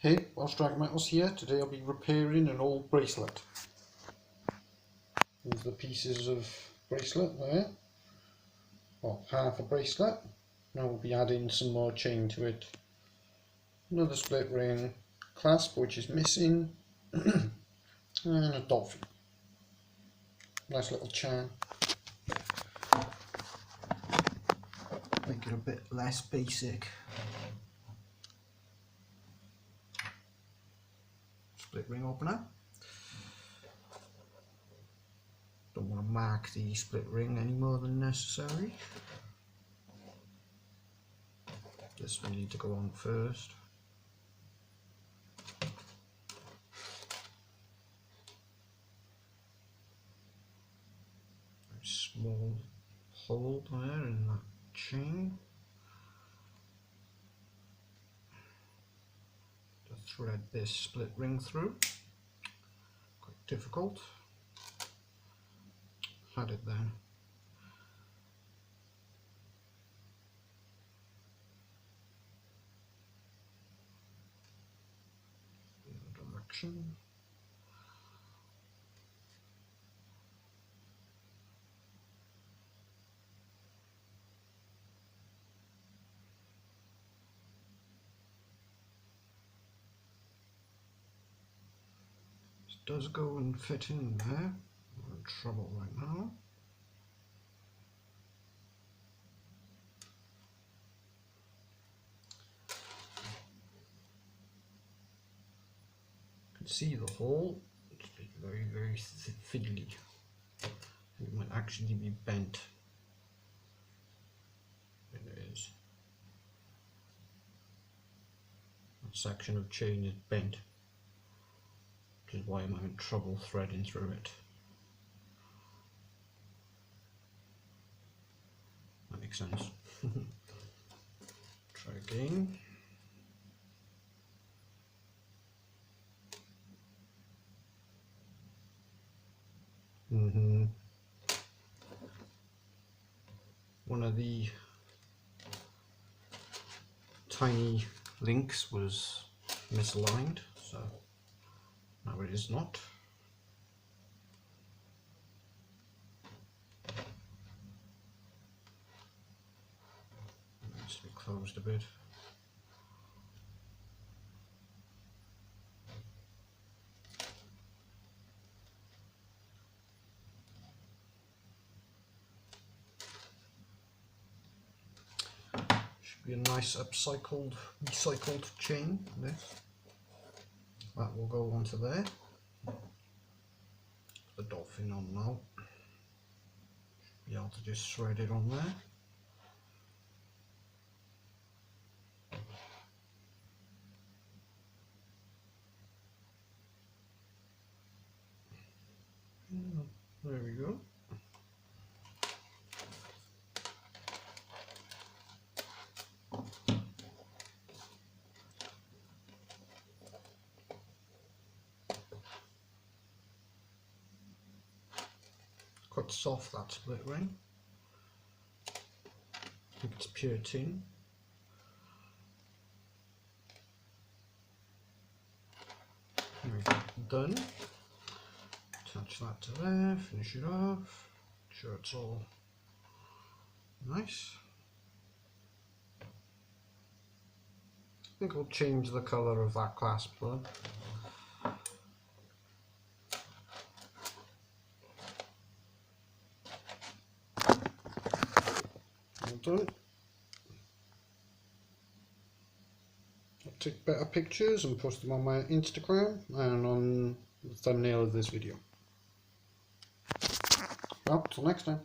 Hey, Welsh Drag Metals here. Today I'll be repairing an old bracelet. These are the pieces of bracelet there. Well, half a bracelet. Now we'll be adding some more chain to it. Another split ring, clasp which is missing, and a dolphin. Nice little charm. Make it a bit less basic. Split ring opener. Don't want to mark the split ring any more than necessary. This will need to go on first. A small hole there in that chain. To thread this split ring through. Quite difficult. Had it then. In the direction. This does go and fit in there. We're in trouble right now. See the hole, it's very fiddly. It might actually be bent. It is. That section of chain is bent, which is why I'm having trouble threading through it. That makes sense. Try again. One of the tiny links was misaligned, so now it is not. It needs to be closed a bit. Be a nice recycled chain. This that will go onto there. Put the dolphin on now. Should be able to just thread it on there. There we go. Quite soft, that split ring. I think it's pure tin. There we go. Done. Attach that to there, finish it off. Make sure it's all nice. I think we'll change the colour of that clasp though. Done. I'll take better pictures and post them on my Instagram and on the thumbnail of this video. Well, till next time.